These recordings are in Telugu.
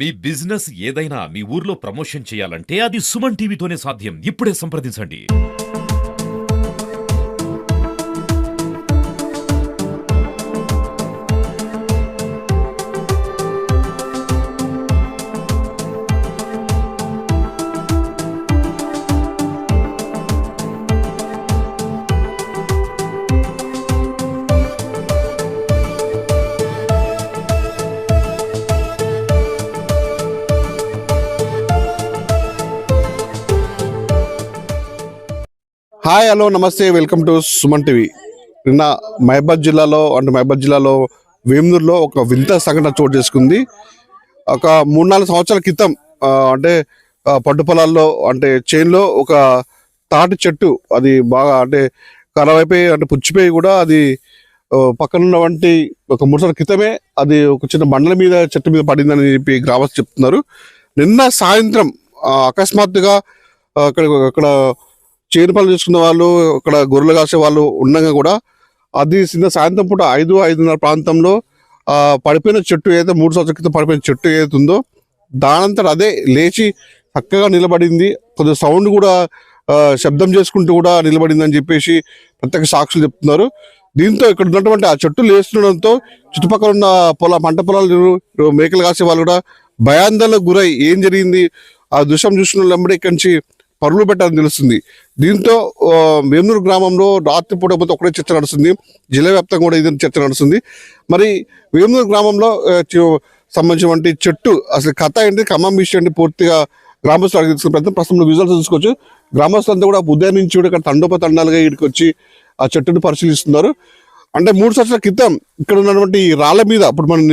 మీ బిజినెస్ ఏదైనా మీ ఊర్లో ప్రమోషన్ చేయాలంటే అది సుమన్ టీవీతోనే సాధ్యం. ఇప్పుడే సంప్రదించండి. హాయ్ హలో నమస్తే వెల్కమ్ టు సుమన్ టీవీ. నిన్న మహబాద్ జిల్లాలో వేమూరులో ఒక వింత సంఘటన చోటు చేసుకుంది. ఒక 3-4 సంవత్సరాల క్రితం పట్టు పొలాల్లో చేన్లో ఒక తాటి చెట్టు అది బాగా ఖరాబ్ అయిపోయి పుచ్చిపోయి కూడా అది పక్కన ఉన్నటువంటి ఒక 3 సంవత్సరాల క్రితమే అది ఒక చిన్న బండల మీద చెట్టు మీద పడిందని చెప్పి గ్రామస్తులు చెప్తున్నారు. నిన్న సాయంత్రం అకస్మాత్తుగా అక్కడ చేను పనులు చేసుకున్న వాళ్ళు, అక్కడ గొర్రెలు కాసే వాళ్ళు ఉండగా కూడా అది చిన్న సాయంత్రం పూట 5-5:30 ప్రాంతంలో పడిపోయిన చెట్టు ఏదైతే 3 సంవత్సరాల క్రితం పడిపోయిన చెట్టు ఏదైతే ఉందో దానంతట అదే లేచి చక్కగా నిలబడింది. కొద్దిగా సౌండ్ కూడా శబ్దం చేసుకుంటూ కూడా నిలబడింది అని చెప్పేసి ప్రత్యేక సాక్షులు చెప్తున్నారు. దీంతో ఇక్కడ ఉన్నటువంటి ఆ చెట్టు లేస్తుండడంతో చుట్టుపక్కల ఉన్న పంట పొలాలు మేకలు కాసే వాళ్ళు కూడా భయాందోళనకు గురై ఏం జరిగింది ఆ దృశ్యం చూసిన వెంబడి ఇక్కడి నుంచి పరుగులు పెట్టాలని తెలుస్తుంది. దీంతో వేమూరు గ్రామంలో రాత్రిపూట పోతే ఒకటే చర్చ నడుస్తుంది, జిల్లా వ్యాప్తంగా కూడా ఇది చర్చ నడుస్తుంది. మరి వేమూరు గ్రామంలో సంబంధించిన చెట్టు అసలు కథ ఏంటి, ఖమ్మం విషయం ఏంటి పూర్తిగా గ్రామస్తులు అడిగి తీసుకునే ప్రయత్నం ప్రస్తుతం విజువల్స్ చూసుకోవచ్చు. గ్రామస్తులంతా కూడా ఉదయం నుంచి కూడా ఇక్కడ తండోపతండాలుగా ఇక్కడికి వచ్చి ఆ చెట్టును పరిశీలిస్తున్నారు. 3 సంవత్సరాల క్రితం ఇక్కడ ఉన్నటువంటి రాళ్ళ మీద అప్పుడు మనం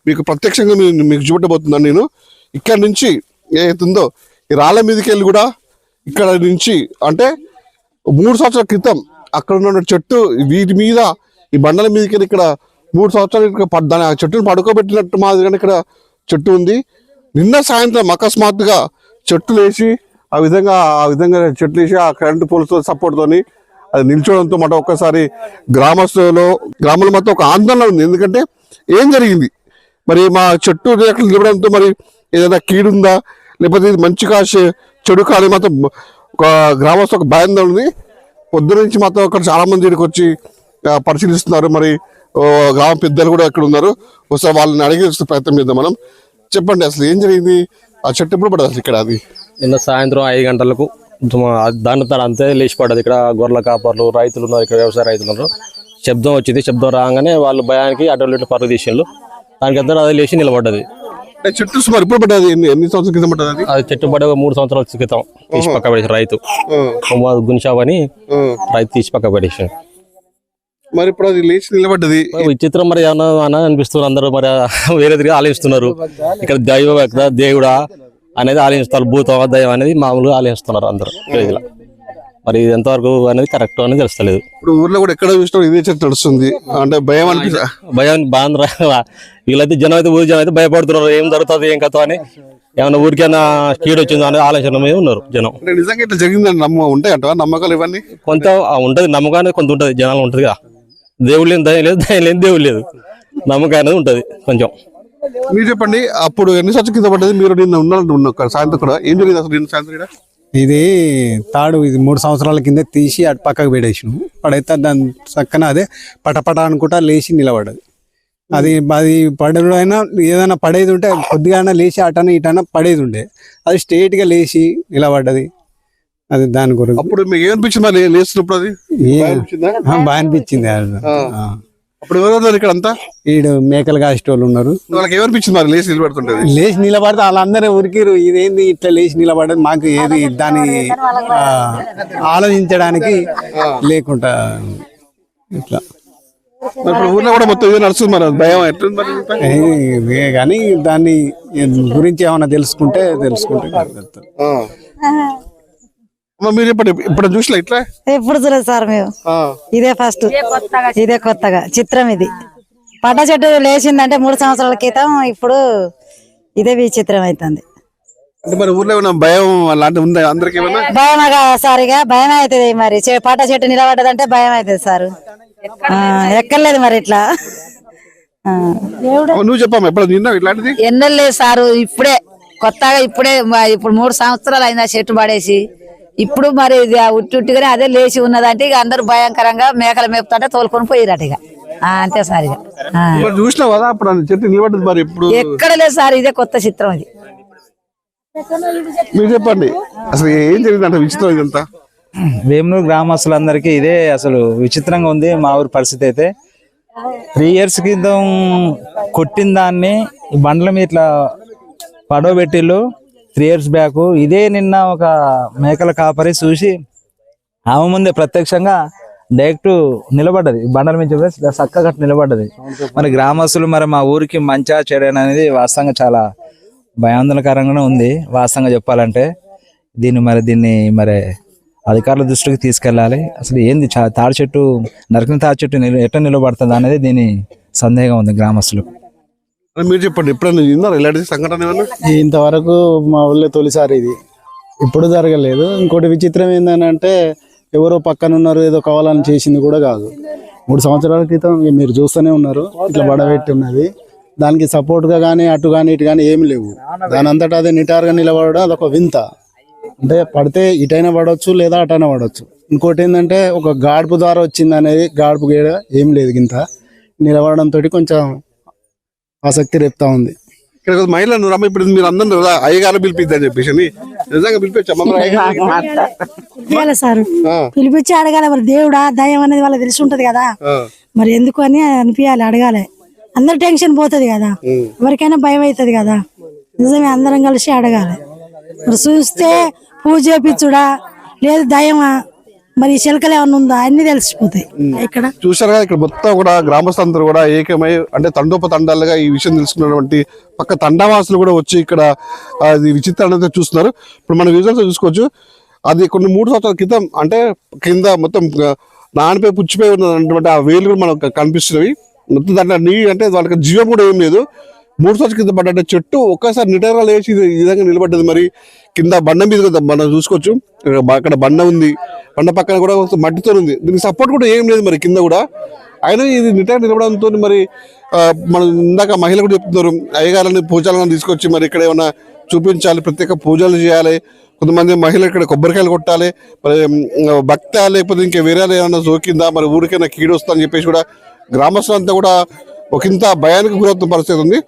మీకు ప్రత్యక్షంగా మీకు చూపెట్టబోతున్నాను. నేను ఇక్కడ నుంచి ఏదైతుందో ఈ రాళ్ళ మీదకి వెళ్ళి కూడా ఇక్కడ నుంచి 3 సంవత్సరాల క్రితం అక్కడ ఉన్న చెట్టు వీటి మీద ఈ బండల మీదకి ఇక్కడ 3 సంవత్సరాలు దాని ఆ చెట్టును పడుకోబెట్టినట్టు మాదిరిగానే ఇక్కడ చెట్టు ఉంది. నిన్న సాయంత్రం అకస్మాత్తుగా చెట్టు లేచి ఆ విధంగా చెట్లు వేసి ఆ కరెంటు పోల్స్తో సపోర్ట్తోని అది నిల్చోవడంతో మాట ఒక్కసారి గ్రామంలో మొత్తం ఒక ఆందోళన ఉంది. ఎందుకంటే ఏం జరిగింది మరి మా చెట్టు నిలబడంతో మరి ఏదైనా కీడుందా లేకపోతే ఇది మంచిగా చెడు కాదు మాత్రం ఒక గ్రామస్తు ఒక భయం ఉంది. పొద్దున నుంచి మాత్రం అక్కడ చాలా మంది ఇక్కడికి వచ్చి పరిశీలిస్తున్నారు. మరి గ్రామ పెద్దలు కూడా ఇక్కడ ఉన్నారు. ఒకసారి వాళ్ళని అడిగే ప్రయత్నం చేద్దాం మనం. చెప్పండి అసలు ఏం జరిగింది, ఆ చెట్టు ఎప్పుడు పడదు అసలు ఇక్కడ? అది నిన్న సాయంత్రం 5 గంటలకు దాని అంతే లేచి పడ్డది. ఇక్కడ గొర్రెల కాపర్లు రైతులు ఉన్నారు, ఇక్కడ వ్యవసాయ రైతులు ఉన్నారు. శబ్దం వచ్చింది, శబ్దం రాగానే వాళ్ళు భయానికి అటు పరుగు తీసిండ్రు. దానికి అందరూ అది లేచి నిలబడ్డది. చెట్టు సుమారు ఇప్పుడు పడ్డది ఎన్ని సంవత్సరాల క్రితం పడ్డది? అది చెట్టు పడ్డ 3 సంవత్సరాల క్రితం తీసి పక్క పడేసి రైతు గునిషాబ్ అని రైతు తీసి పక్క పడేసాడు. మరి ఇప్పుడు అది లేచి నిలబడ్డది. విచిత్రం మరి ఏమన్నా అనిపిస్తున్నారు. అందరూ మరి వేరే తిరిగి ఆలోచిస్తున్నారు. ఇక్కడ దేవుడా అనేది ఆలోచిస్తారు, భూతం దైవం అనేది మామూలుగా ఆలోచిస్తున్నారు అందరూ. మరి ఇది ఎంతవరకు అనేది కరెక్ట్ అనేది తెలుస్తలేదు. ఇప్పుడు ఊర్లో కూడా ఎక్కడ చూసినా ఇదే చెట్టు నడుస్తుంది. భయం అనిపిస్తుంది. భయం బాగా వీళ్ళైతే జనం అయితే ఊరి జనం అయితే భయపడుతున్నారు. ఏం జరుగుతుంది ఏం కథ అని, ఏమన్నా ఊరికైనా కీడు వచ్చిందో అనే ఆలోచన మీద ఉన్నారు జనం. నిజంగా ఇట్లా జరిగిందని ఉంటాయంట నమ్మకాలు ఇవన్నీ కొంత ఉంటది, నమ్మకాన్ని కొంత ఉంటది జనాలు ఉంటది కదా. దేవుడు లేని దయం లేదు, దయం లేని దేవుడు లేదు, నమ్మకం అనేది ఉంటది కొంచెం. మీరు చెప్పండి, అప్పుడు ఎన్ని సంవత్సరాల కింద పడ్డది? మీరు నిన్న ఉన్న సాయంత్రం కూడా ఏం జరిగింది అసలు? నిన్న సాయంత్రం ఇది తాడు 3 సంవత్సరాల కింద తీసి అటు పక్కకు పెట్టేసినాము. పడైతే దాని చక్కన అదే పటపట అనుకుంటా లేచి నిలబడ్డది. అది పడైనా ఏదైనా పడేది ఉంటే కొద్దిగా లేచి అటన ఇటన పడేది ఉండే, అది స్ట్రైట్ గా లేచి నిలబడ్డది. అది దాని గురించి అప్పుడు మీకు ఏమనిపించింది లేచినప్పుడు? అది బాగా అనిపించింది. అప్పుడు ఎవరు ఇక్కడ అంతా ఈడు మేకలు కాసేటోళ్ళు ఉన్నారు. వాళ్ళకి ఏమనిపించింది మరి లేచి నిలబడుతుంటది? లేచి నిలబడితే వాళ్ళందరూ ఉరికిరు, ఇదేంది ఇట్లా లేచి నిలబడేది, మాకు ఏది దాన్ని ఆలోచించడానికి లేకుండా ఇట్లా. ఇప్పుడు ఊర్లో కూడా మొత్తం ఇదే నడుస్తుంది. మరి భయం ఎట్లుంది కానీ దాన్ని గురించి ఏమైనా తెలుసుకుంటే మీరు ఇప్పుడు చూసలే ఇట్లా? ఎప్పుడు చూడలేదు సార్ మేము. ఇదే ఫస్ట్, ఇదే కొత్తగా చిత్రం. ఇది పడ్డ చెట్టు లేచిందంటే 3 సంవత్సరాల క్రితం, ఇప్పుడు ఇదే విచిత్రం అవుతుంది. మరి ఊర్లో ఏమైనా భయం అలాంటి ఉందా అందరికి? భయం సార్, ఇక భయం అవుతుంది. మరి పడ్డ చెట్టు నిలబడ్డదంటే భయం అవుతుంది సార్. ఎక్కర్లేదు మరి ఇట్లా నువ్వు చెప్పమ్మా ఎప్పుడు నిన్న ఇట్లాంటిది ఎన్నెల్లే సారు ఇప్పుడే కొత్తగా ఇప్పుడు 3 సంవత్సరాలు అయింది ఆ చెట్టు పడేసి. ఇప్పుడు మరి ఇది ఉట్టిగానే అదే లేచి ఉన్నదంటే ఇక అందరూ భయంకరంగా మేకలు మేపుతుంటే తోలుకొని పోయిరట ఇక అంతే సార్ ఇక మరి చూసినావు కదా అప్పుడు ఆ చెట్టు నిలబడ్డది మరి ఇప్పుడు ఎక్కడ లేదు సార్, ఇదే కొత్త చిత్రం ఇది. మీరు చెప్పండి అసలు ఏం జరిగిందంట విచిత్రం ఇదంతా. వేమనూరు గ్రామస్తులందరికీ ఇదే అసలు విచిత్రంగా ఉంది. మా ఊరి పరిస్థితి అయితే 3 years క్రితం కొట్టిన దాన్ని ఈ బండ్ల మీద ఇట్లా పడవబెట్టిళ్ళు 3 years బ్యాక్. ఇదే నిన్న ఒక మేకల కాపరి చూసి ఆమె ముందే ప్రత్యక్షంగా డైరెక్ట్ నిలబడ్డది, బండల మీద చక్కగా నిలబడ్డది. మరి గ్రామస్తులు మరి మా ఊరికి మంచిగా చెడని అనేది వాస్తవంగా చాలా భయాందోళనకరంగానే ఉంది. వాస్తవంగా చెప్పాలంటే దీన్ని మరి అధికారుల దృష్టికి తీసుకెళ్ళాలి. అసలు ఏంది తాడి చెట్టు నరికిన తాడి చెట్టు ఎట్లా నిలబడుతుంది అనేది దీని సందేహం ఉంది గ్రామస్తులకు. మీరు చెప్పండి ఎప్పుడైనా విన్నారా ఇలాంటి సంఘటన ఏమన్నా? ఇంతవరకు మా ఊళ్ళో తొలిసారి ఇది, ఇప్పుడు జరగలేదు. ఇంకోటి విచిత్రం ఏంటంటే ఎవరో పక్కన ఉన్నారు ఏదో కావాలని చేసింది కూడా కాదు. 3 సంవత్సరాల క్రితం మీరు చూస్తూనే ఉన్నారు ఇట్లా బడబెట్టి ఉన్నది. దానికి సపోర్ట్గా కానీ అటు కానీ ఇటు కానీ ఏమి లేవు. దాని అంతటా అదే నిటారుగా నిలబడడం అదొక వింత. అంటే పడితే ఇటైనా పడవచ్చు లేదా అటైనా పడవచ్చు. ఇంకోటి ఏంటంటే ఒక గాడుపు ద్వారా వచ్చింది అనేది, గాడుపు గేడ ఏం లేదు గింత నిలబడడంతో కొంచెం ఆసక్తి రేపుతా ఉంది. ఇక్కడ మహిళలు రమ్మ ఇప్పుడు మీరు అందరూ అయ్యగారు పిలిపిద్దని చెప్పేసి నిజంగా ఇవ్వాలి సార్, పిలిపించి అడగాలి. మరి దేవుడా దయం అనేది వాళ్ళకి తెలిసి ఉంటది కదా, మరి ఎందుకు అని అనిపించాలి, అడగాలి. అందరు టెన్షన్ పోతుంది కదా, ఎవరికైనా భయం అవుతుంది కదా. నిజమే, అందరం కలిసి అడగాలి. మరి చూస్తే పూజ చేపించుడా లేదు దయమా, మరి చిలకలు ఏమన్నా ఉందా అన్ని తెలిసిపోతాయి. ఇక్కడ చూసారు కదా, ఇక్కడ మొత్తం కూడా గ్రామస్తులందరూ కూడా ఏకమై అంటే తండోపతండాలుగా ఈ విషయం తెలుసుకున్నటువంటి పక్క తండావాసులు కూడా వచ్చి ఇక్కడ అది విచిత్రాన్ని చూస్తున్నారు. ఇప్పుడు మన విజువల్స్ చూసుకోవచ్చు. అది కొన్ని 3 సంవత్సరాల క్రితం అంటే కింద మొత్తం నానిపోయి పుచ్చిపోయి ఉన్నటువంటి ఆ వేలు కూడా మనకు కనిపిస్తున్నవి. మొత్తం దాంట్లో అంటే వాళ్ళకి జీవం కూడా ఏం లేదు. 3 సంవత్సరాల కింద పడ్డ చెట్టు ఒక్కసారి నిటారుగా లేచి ఈ విధంగా నిలబడ్డది. మరి కింద బండ మీద మనం చూసుకోవచ్చు, అక్కడ బండ ఉంది, బండ పక్కన కూడా మట్టితో ఉంది. దీనికి సపోర్ట్ కూడా ఏం లేదు మరి కింద కూడా. అయినా ఇది నిటారు నిలబడంతో మరి మనం ఇందాక మహిళ కూడా చెప్తున్నారు, అయ్యగారిని పూజలను తీసుకొచ్చి మరి ఇక్కడ ఏమైనా చూపించాలి, ప్రత్యేక పూజలు చేయాలి. కొంతమంది మహిళలు ఇక్కడ కొబ్బరికాయలు కొట్టాలి, మరి భక్త లేకపోతే ఇంకా వేరే ఏమైనా సోకిందా, మరి ఊరికైనా కీడు వస్తుందని చెప్పేసి కూడా గ్రామస్తులంతా కూడా ఒకంత భయానికి గురవుతున్న పరిస్థితి ఉంది.